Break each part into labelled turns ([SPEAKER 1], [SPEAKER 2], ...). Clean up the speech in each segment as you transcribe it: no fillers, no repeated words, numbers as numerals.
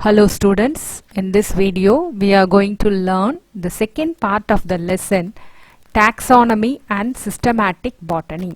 [SPEAKER 1] Hello students, in this video we are going to learn the second part of the lesson, taxonomy and systematic botany.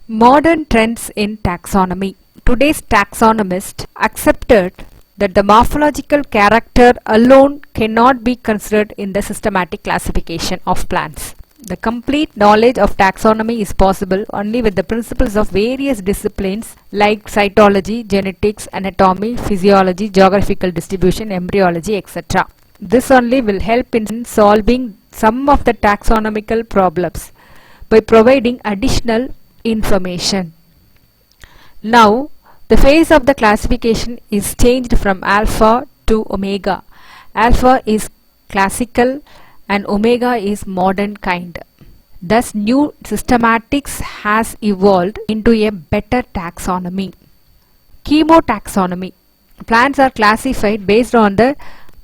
[SPEAKER 1] Modern trends in taxonomy. Today's taxonomists accepted that the morphological character alone cannot be considered in the systematic classification of plants. The complete knowledge of taxonomy is possible only with the principles of various disciplines like cytology, genetics, anatomy, physiology, geographical distribution, embryology, etc. This only will help in solving some of the taxonomical problems by providing additional information. Now, the phase of the classification is changed from alpha to omega. Alpha is classical and omega is modern kind. Thus, new systematics has evolved into a better taxonomy. Chemotaxonomy. Plants are classified based on the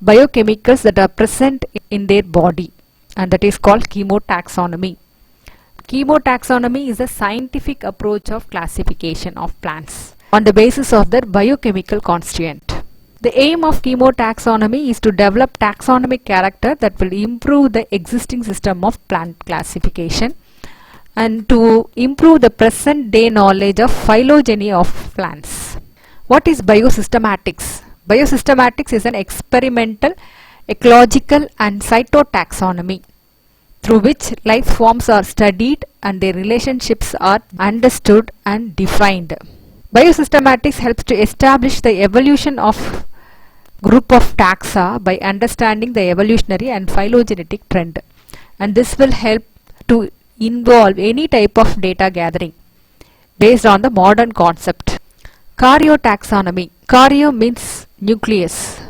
[SPEAKER 1] biochemicals that are present in their body, and that is called chemotaxonomy. Chemotaxonomy is a scientific approach of classification of plants on the basis of their biochemical constituent. The aim of chemotaxonomy is to develop taxonomic character that will improve the existing system of plant classification and to improve the present day knowledge of phylogeny of plants. What is biosystematics? Biosystematics is an experimental, ecological and cytotaxonomy through which life forms are studied and their relationships are understood and defined. Biosystematics helps to establish the evolution of group of taxa by understanding the evolutionary and phylogenetic trend, and this will help to involve any type of data gathering based on the modern concept. Karyotaxonomy. Karyo means nucleus.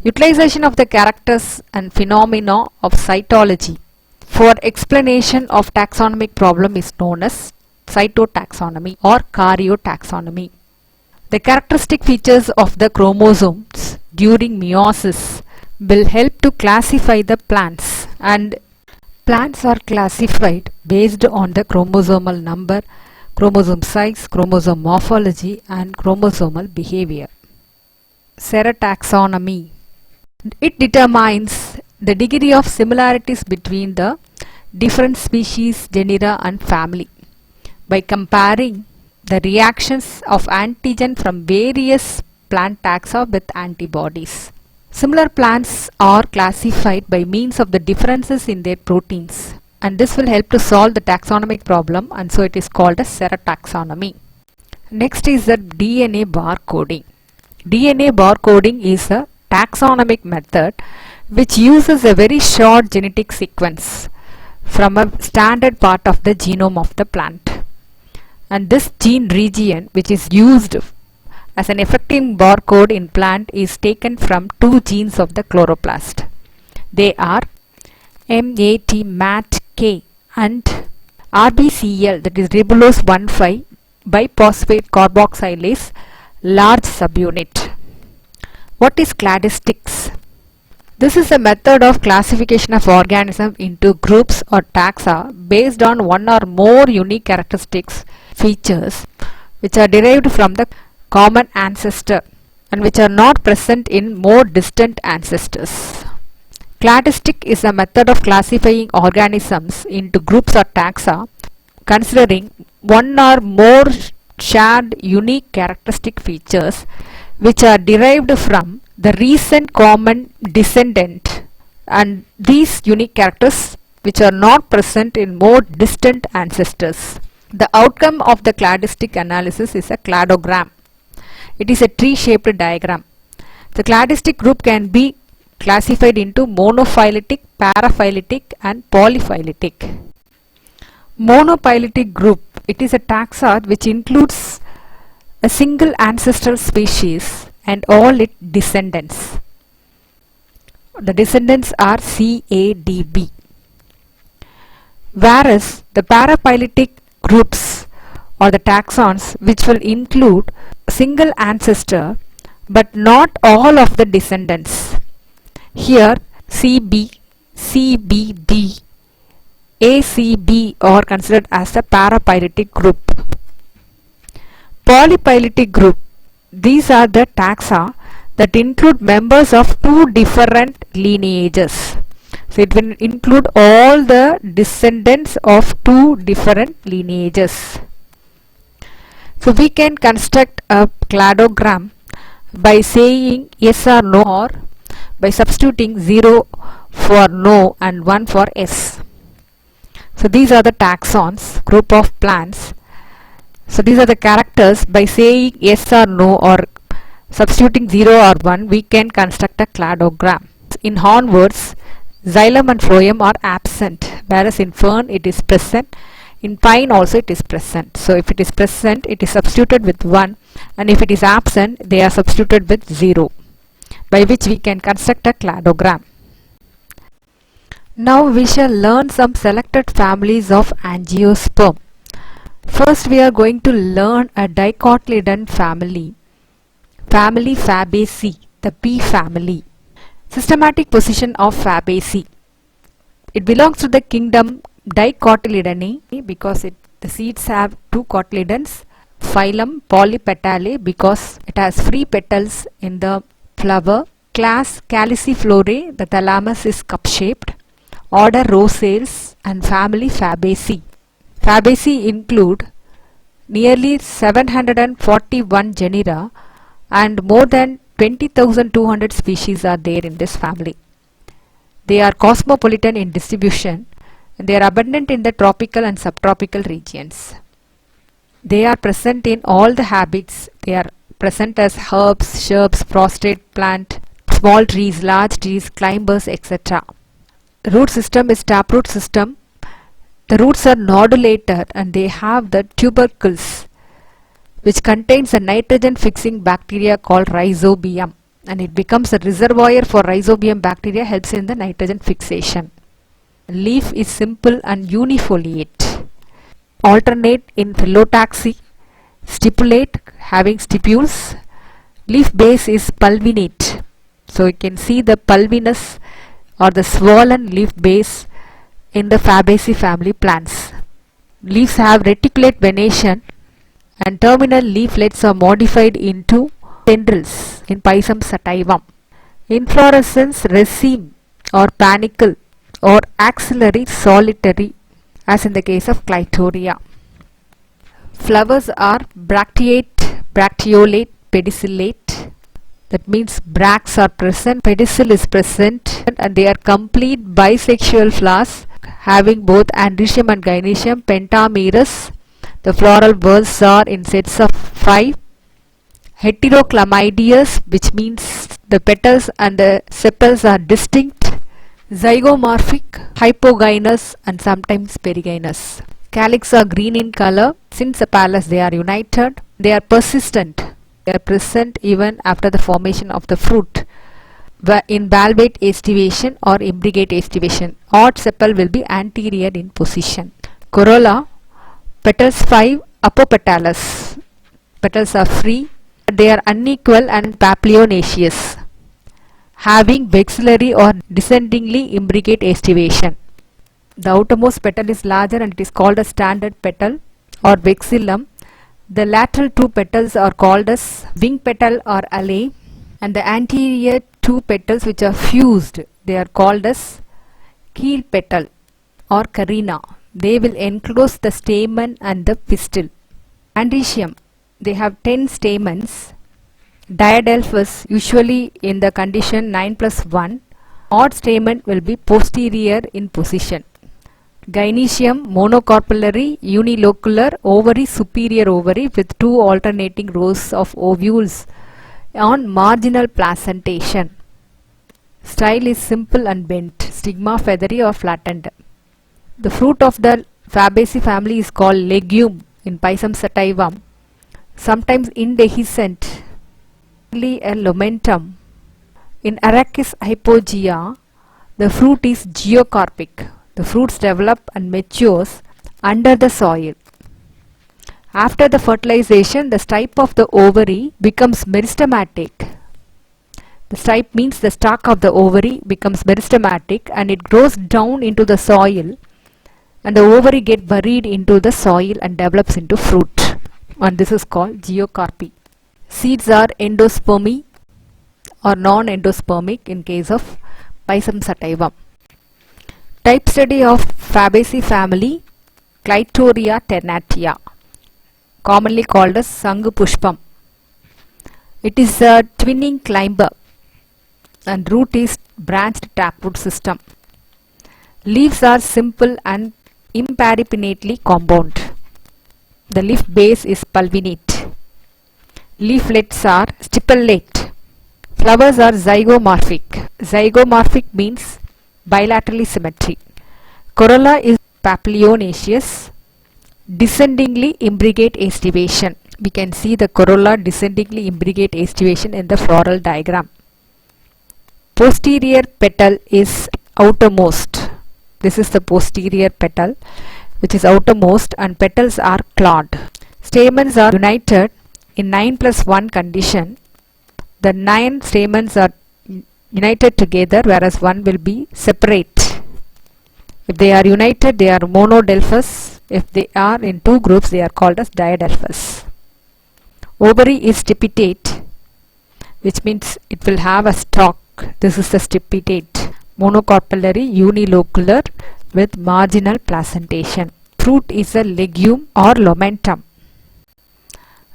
[SPEAKER 1] Utilization of the characters and phenomena of cytology for explanation of taxonomic problem is known as cytotaxonomy or karyotaxonomy. The characteristic features of the chromosomes during meiosis will help to classify the plants, and plants are classified based on the chromosomal number, chromosome size, chromosome morphology and chromosomal behavior. Serotaxonomy. It determines the degree of similarities between the different species, genera and family by comparing the reactions of antigen from various plant taxa with antibodies. Similar plants are classified by means of the differences in their proteins, and this will help to solve the taxonomic problem, and so it is called as serotaxonomy. Next is the DNA barcoding. DNA barcoding is a taxonomic method which uses a very short genetic sequence from a standard part of the genome of the plant. And this gene region which is used as an effective barcode in plant is taken from two genes of the chloroplast. They are MAT and RBCL, that is ribulose 1,5 biphosphate carboxylase large subunit. What is cladistics? This is a method of classification of organisms into groups or taxa based on one or more unique characteristics, features which are derived from the common ancestor and which are not present in more distant ancestors. Cladistic is a method of classifying organisms into groups or taxa considering one or more shared unique characteristic features which are derived from the recent common descendant, and these unique characters which are not present in more distant ancestors. The outcome of the cladistic analysis is a cladogram. It is a tree-shaped diagram. The cladistic group can be classified into monophyletic, paraphyletic and polyphyletic. Monophyletic group, it is a taxa which includes a single ancestral species and all its descendants. The descendants are CADB. Whereas the paraphyletic groups or the taxons which will include single ancestor but not all of the descendants. Here CB, CBD, ACB are considered as a paraphyletic group. Polyphyletic group. These are the taxa that include members of two different lineages. So it will include all the descendants of two different lineages. So we can construct a cladogram by saying yes or no, or by substituting 0 for no and 1 for yes. So these are the taxons, group of plants. So these are the characters. By saying yes or no or substituting 0 or 1, we can construct a cladogram. In hornworts, xylem and phloem are absent, whereas in fern it is present. In pine also it is present. So if it is present, it is substituted with 1, and if it is absent, they are substituted with 0, by which we can construct a cladogram. Now we shall learn some selected families of angiosperm. First we are going to learn a dicotyledon family, family Fabaceae, the P family. Systematic position of Fabaceae. It belongs to the kingdom Dicotyledonnae because the seeds have two cotyledons. Phylum Polypetalae because it has free petals in the flower. Class Calyciflorae, the thalamus is cup-shaped. Order Rosales, and family Fabaceae. Fabaceae include nearly 741 genera and more than 20,200 species are there in this family. They are cosmopolitan in distribution and they are abundant in the tropical and subtropical regions. They are present in all the habits. They are present as herbs, shrubs, prostrate plant, small trees, large trees, climbers, etc. The root system is taproot system. The roots are nodulated and they have the tubercles, which contains a nitrogen fixing bacteria called rhizobium, and it becomes a reservoir for rhizobium bacteria, helps in the nitrogen fixation. Leaf is simple and unifoliate. Alternate in phyllotaxy. Stipulate, having stipules. Leaf base is pulvinate. So you can see the pulvinous or the swollen leaf base in the Fabaceae family plants. Leaves have reticulate venation and terminal leaflets are modified into tendrils in Pisum sativum. Inflorescence raceme or panicle or axillary solitary, as in the case of Clitoria. Flowers are bracteate, bracteolate, pedicellate. That means bracts are present, pedicel is present, and they are complete bisexual flowers having both androecium and gynoecium, pentamerous. The floral whorls are in sets of 5. Heterochlamydeous, which means the petals and the sepals are distinct. Zygomorphic, hypogynous and sometimes perigynous. Calyx are green in color. Since the sepals they are united. They are persistent. They are present even after the formation of the fruit. In valvate aestivation or imbricate aestivation, odd sepal will be anterior in position. Corolla, petals 5, apopetalous. Petals are free. They are unequal and papilionaceous, having vexillary or descendingly imbricate aestivation. The outermost petal is larger and it is called a standard petal or vexillum. The lateral two petals are called as wing petal or alae, and the anterior two petals which are fused, they are called as keel petal or carina. They will enclose the stamen and the pistil. Androecium, they have 10 stamens. Diadelphus, usually in the condition 9+1, odd stamen will be posterior in position. Gynoecium, monocarpellary, unilocular, ovary, superior ovary with 2 alternating rows of ovules on marginal placentation. Style is simple and bent. Stigma feathery or flattened. The fruit of the Fabaceae family is called legume in Pisum sativum, sometimes indehiscent, a lumentum. In Arachis hypogea, the fruit is geocarpic. The fruits develop and matures under the soil. After the fertilization, the stipe of the ovary becomes meristematic. The stipe means the stalk of the ovary becomes meristematic and it grows down into the soil, and the ovary get buried into the soil and develops into fruit, and this is called geocarpy. Seeds are endospermy or non-endospermic in case of Pisum sativum. Type study of Fabaceae family, Clitoria ternatia, commonly called as Sangupushpam. It is a twinning climber and root is branched taproot system. Leaves are simple and imparipinnately compound. The leaf base is pulvinate. Leaflets are stipulate. Flowers are zygomorphic. Zygomorphic means bilaterally symmetry. Corolla is papilionaceous, descendingly imbricate aestivation. We can see the corolla descendingly imbricate aestivation in the floral diagram. Posterior petal is outermost. This is the posterior petal which is outermost, and petals are clawed. Stamens are united in 9+1 condition. The 9 stamens are united together, whereas one will be separate. If they are united, they are monodelphous. If they are in two groups, they are called as diadelphous. Ovary is stipitate, which means it will have a stalk. This is the stipitate. Monocarpellary, unilocular with marginal placentation. Fruit is a legume or lomentum.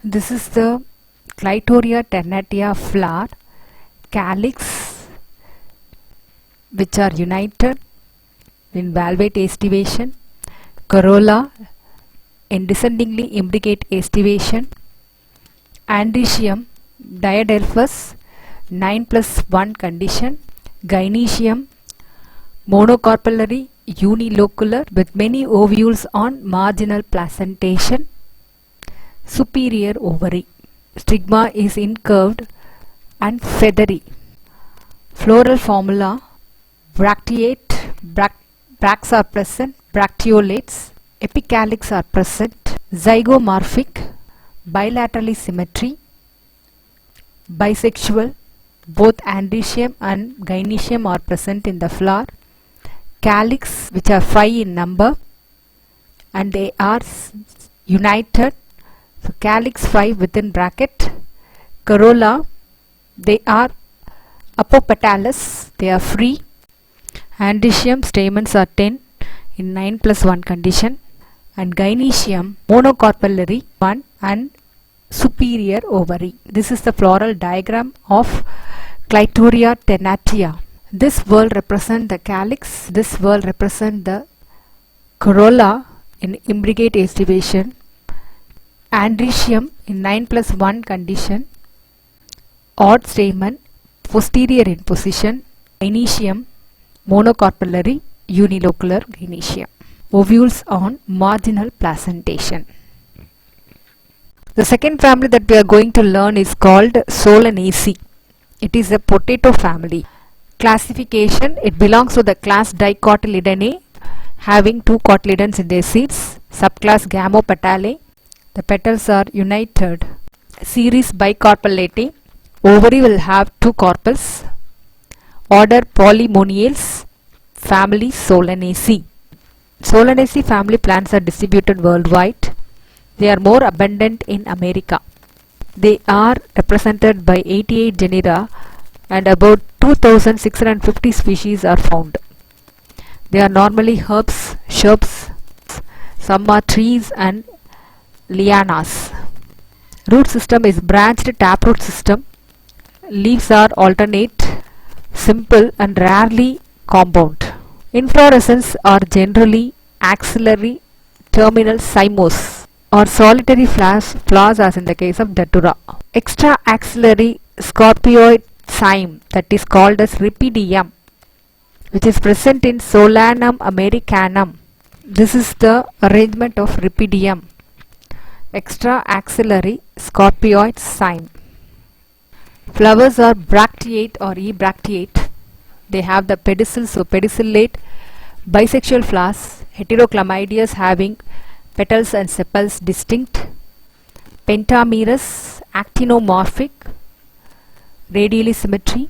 [SPEAKER 1] This is the Clitoria ternatia flower, calyx, which are united in valvate aestivation, corolla in descendingly imbricate aestivation, androecium diadelphous 9+1 condition, gynoecium monocarpellary unilocular with many ovules on marginal placentation, superior ovary. Stigma is incurved and feathery. Floral formula: bracteate, bracts are present, bracteolates, epicalyx are present, zygomorphic, bilaterally symmetry, bisexual, both androecium and gynoecium are present in the flower, calyx which are 5 in number and they are united. So calyx 5 within bracket, corolla they are apopetalous, they are free, androecium stamens are 10 in 9+1 condition, and gynoecium monocarpellary 1 and superior ovary. This is the floral diagram of Clitoria ternatia. This world represent the calyx, this world represent the corolla in imbricate aestivation, androecium in 9+1 condition, odd stamen, posterior in position, gynoecium monocarpellary, unilocular gynoecium. Ovules on marginal placentation. The second family that we are going to learn is called Solanaceae. It is a potato family. Classification: it belongs to the class Dicotyledonnae, having 2 cotyledons in their seeds. Subclass Gamopetalae. The petals are united. Series Bicarpellate. Ovary will have 2 carpels. Order Polymoniales. Family Solanaceae. Solanaceae family plants are distributed worldwide. They are more abundant in America. They are represented by 88 genera and about 2650 species are found. They are normally herbs, shrubs, some are trees and lianas. Root system is branched taproot system. Leaves are alternate, simple and rarely compound. Inflorescence are generally axillary, terminal cymose or solitary flowers as in the case of Datura. Extra axillary scorpioid cyme, that is called as Rhipidium, which is present in Solanum americanum. This is the arrangement of Rhipidium. Extra axillary scorpioid cyme. Flowers are bracteate or ebracteate. They have the pedicels, so pedicellate, bisexual flowers, heterochlamydeous having petals and sepals distinct, pentamerous, actinomorphic, radially symmetry,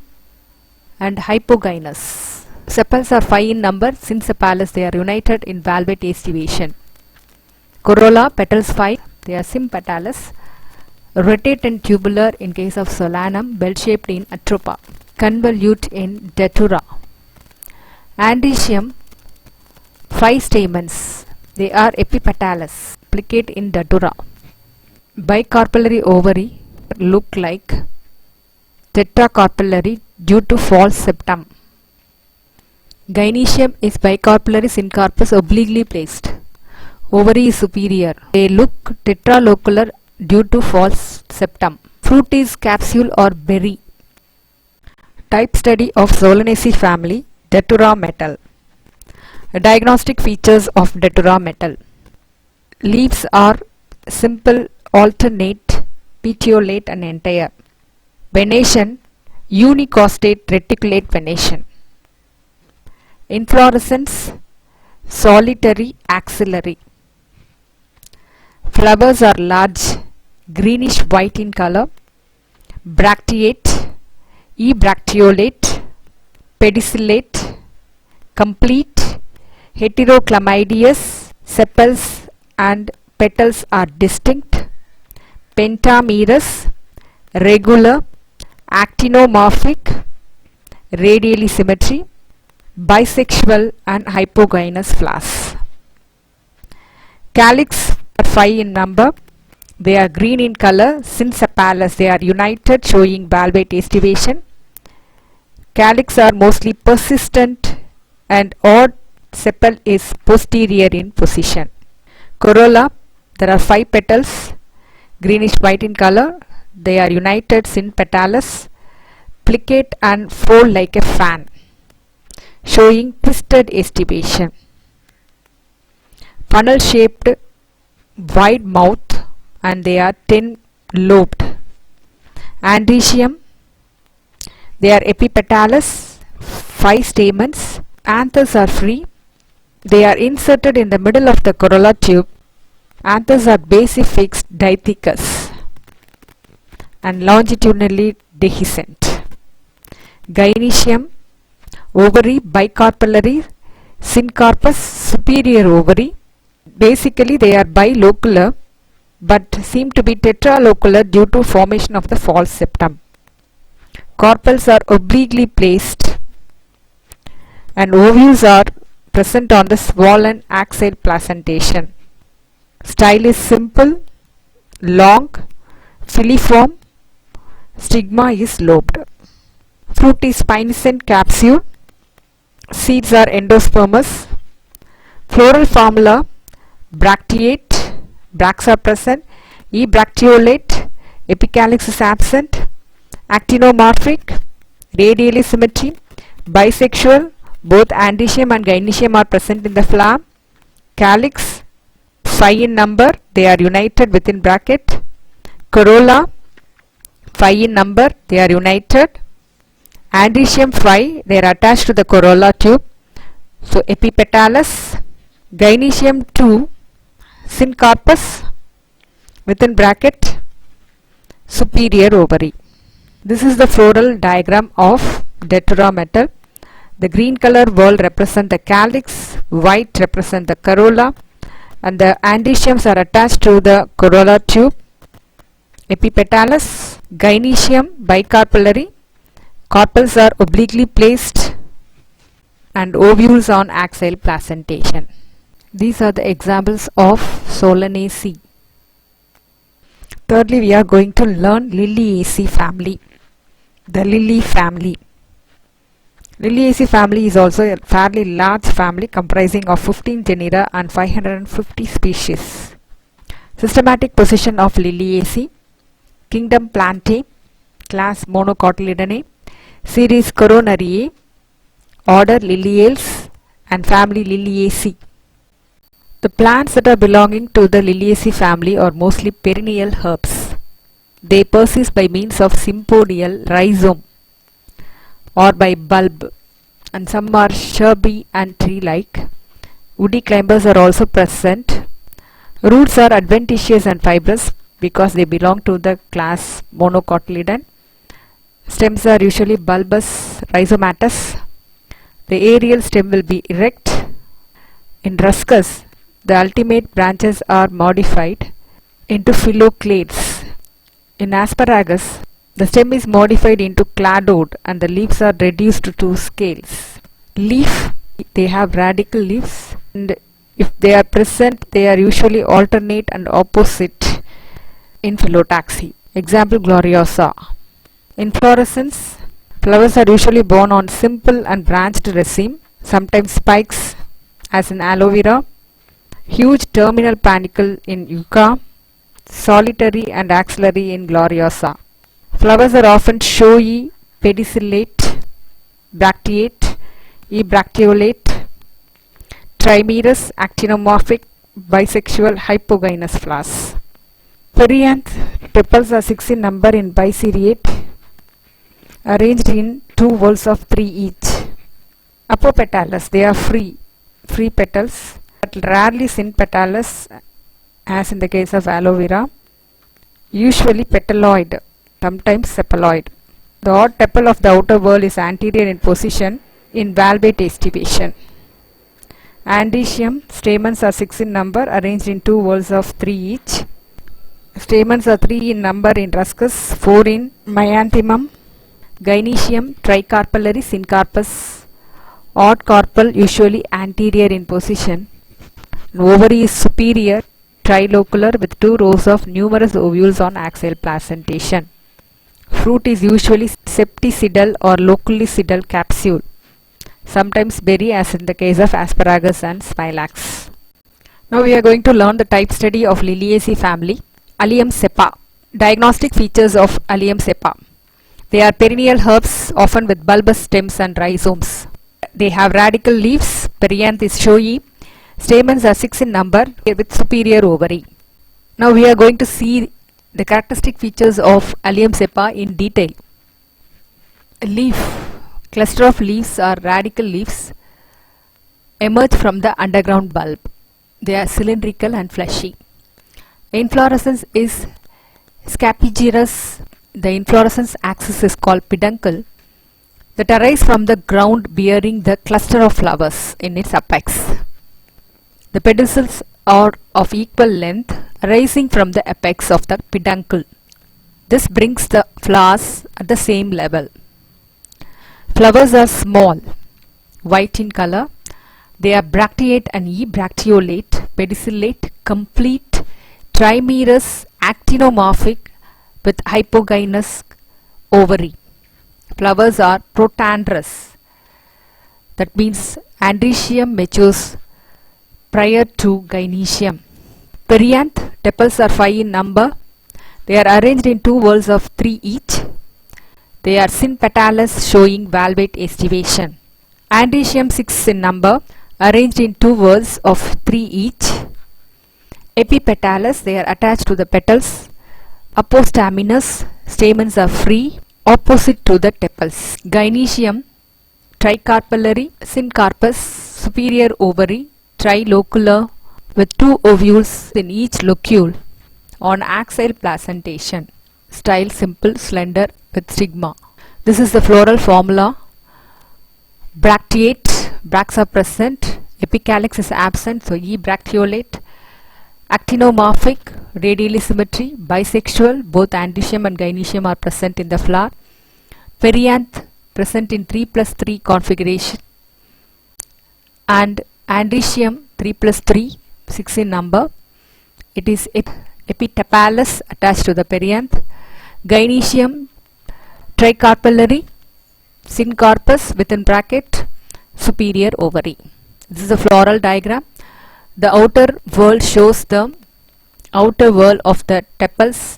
[SPEAKER 1] and hypogynous. Sepals are 5 in number. Synsepalous, they are united in valvate aestivation. Corolla, petals 5, they are sympatalous. Rotate and tubular in case of Solanum, bell-shaped in Atropa. Convolute in Datura. Androecium, 5 stamens, they are epipetalous, plicate in Datura. Bicarpellary ovary look like tetracarpellary due to false septum. Gynoecium is bicarpellary syncarpus obliquely placed. Ovary is superior. They look tetralocular due to false septum. Fruit is capsule or berry. Type study of Solanaceae family, Datura metal. Diagnostic features of Datura metal. Leaves are simple, alternate, petiolate and entire. Venation, unicostate reticulate venation. Inflorescence, solitary, axillary. Flowers are large, greenish white in color. Bracteate, ebracteolate, pedicellate, complete, heteroclamidious. Sepals and petals are distinct. Pentamerous, regular, actinomorphic, radially symmetry, bisexual and hypogynous flowers. Calyx are 5 in number. They are green in color. Synsepalous, they are united, showing valvate aestivation. Calyx are mostly persistent and odd sepal is posterior in position. Corolla, there are 5 petals, greenish white in color. They are united, synpetalous, plicate and fold like a fan, showing twisted aestivation. Funnel shaped, wide mouth, and they are 10 lobed. Androecium, they are epipetalous, 5 stamens. Anthers are free. They are inserted in the middle of the corolla tube. Anthers are basifixed dithecous and longitudinally dehiscent. Gynoecium, ovary bicarpellary, syncarpus, superior ovary. Basically they are bilocular but seem to be tetralocular due to formation of the false septum. Carpels are obliquely placed and ovules are present on the swollen axile placentation. Style is simple, long, filiform. Stigma is lobed. Fruit is spinescent capsule. Seeds are endospermous. Floral formula, bracteate, bracts are present. Ebracteolate, epicalyx is absent. Actinomorphic, radially symmetry. Bisexual, both androecium and gynoecium are present in the flower. Calyx, 5 in number, they are united within bracket. Corolla, 5 in number, they are united. Androecium 5, they are attached to the corolla tube. So epipetalous. Gynoecium 2, syncarpus, within bracket, superior ovary. This is the floral diagram of Datura metal. The green color wall represent the calyx, white represent the corolla, and the androeciums are attached to the corolla tube. Epipetalous, gynoecium bicarpellary, carpels are obliquely placed and ovules on axile placentation. These are the examples of Solanaceae. Thirdly, we are going to learn Liliaceae family. The lily family. Liliaceae family is also a fairly large family comprising of 15 genera and 550 species. Systematic position of Liliaceae. Kingdom Plantae, class Monocotyledonnae, series Coronariae, order Liliales, and family Liliaceae. The plants that are belonging to the Liliaceae family are mostly perennial herbs. They persist by means of sympodial rhizome or by bulb, and some are shrubby and tree-like. Woody climbers are also present. Roots are adventitious and fibrous because they belong to the class Monocotyledon. Stems are usually bulbous, rhizomatous. The aerial stem will be erect. In Ruscus, the ultimate branches are modified into phylloclades. In Asparagus, the stem is modified into cladode and the leaves are reduced to scales. Leaf, they have radical leaves, and if they are present, they are usually alternate and opposite in phyllotaxy. Example, Gloriosa. Inflorescence, flowers are usually borne on simple and branched raceme, sometimes spikes as in aloe vera, huge terminal panicle in Yucca, solitary and axillary in Gloriosa. Flowers are often showy, pedicellate, bracteate, ebracteolate, trimerous, actinomorphic, bisexual, hypogynous flowers. Perianth, tepals are 6 in number in biseriate, arranged in 2 whorls of 3 each. Apopetalous, they are free petals, but rarely synpetalous as in the case of aloe vera, usually petaloid, sometimes sepaloid. The odd tepal of the outer whorl is anterior in position in valvate aestivation. Andesium, stamens are 6 in number, arranged in 2 whorls of 3 each. Stamens are 3 in number in Ruscus, 4 in Myanthemum. Gynoecium, tricarpellary, syncarpous, odd carpel, usually anterior in position. Ovary is superior, trilocular with 2 rows of numerous ovules on axial placentation. Fruit is usually septicidal or loculicidal capsule, sometimes berry as in the case of asparagus and smilax. Now we are going to learn the type study of Liliaceae family. Allium cepa. Diagnostic features of Allium cepa. They are perennial herbs, often with bulbous stems and rhizomes. They have radical leaves. Perianth is showy. Stamens are 6 in number with superior ovary. Now we are going to see the characteristic features of Allium cepa in detail. Leaf. Cluster of leaves or radical leaves emerge from the underground bulb. They are cylindrical and fleshy. Inflorescence is scapigerous. The inflorescence axis is called peduncle, that arise from the ground bearing the cluster of flowers in its apex. The pedicels are of equal length arising from the apex of the peduncle. This brings the flowers at the same level. Flowers are small, white in color. They are bracteate and ebracteolate, pedicellate, complete, trimerous, actinomorphic with hypogynous ovary. Flowers are protandrous. That means androecium matures prior to gynoecium. Perianth, tepals are 5 in number. They are arranged in 2 whorls of 3 each. They are synpetalous, showing valvate aestivation. Androecium 6 in number, arranged in 2 whorls of 3 each. Epipetalous, they are attached to the petals. Apostaminous, stamens are free, opposite to the tepals. Gynoecium, tricarpellary, syncarpous, superior ovary, trilocular with 2 ovules in each locule on axial placentation. Style simple, slender with stigma. This is the floral formula. Bracteate, bracts are present. Epicalyx is absent, so ebracteolate. Actinomorphic, radially symmetry, bisexual, both androecium and gynoecium are present in the flower. Perianth, present in 3+3 configuration. And androecium 3+3, 6 in number. It is epitepalous, attached to the perianth. Gynoecium, tricarpellary, syncarpous within bracket, superior ovary. This is a floral diagram. The outer whorl shows the outer whorl of the tepals.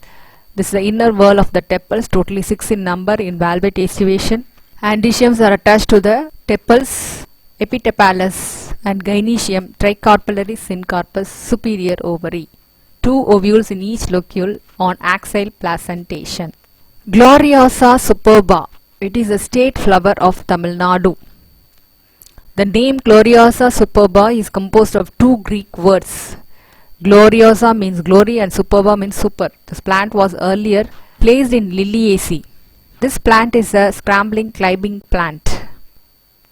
[SPEAKER 1] This is the inner whorl of the tepals, totally 6 in number in valvate aestivation. Androeciums are attached to the tepals, epitepalous, and gynoecium, tricarpellary, syncarpous, superior ovary. 2 ovules in each locule on axial placentation. Gloriosa superba. It is a state flower of Tamil Nadu. The name Gloriosa superba is composed of 2 Greek words. Gloriosa means glory and superba means super. This plant was earlier placed in Liliaceae This plant is a scrambling climbing plant.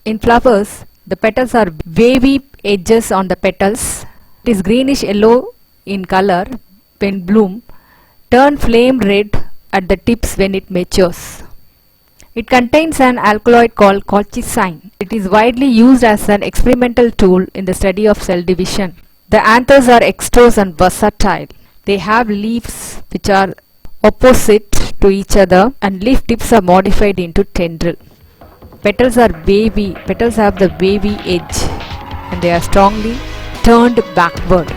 [SPEAKER 1] In flowers, the petals are wavy edges on the petals. It is greenish yellow in color when bloom, turn flame red at the tips when it matures. It contains an alkaloid called colchicine. It is widely used as an experimental tool in the study of cell division. The anthers are extrose and versatile. They have leaves which are opposite to each other and leaf tips are modified into tendril. Petals are wavy. Petals have the wavy edge and they are strongly turned backward.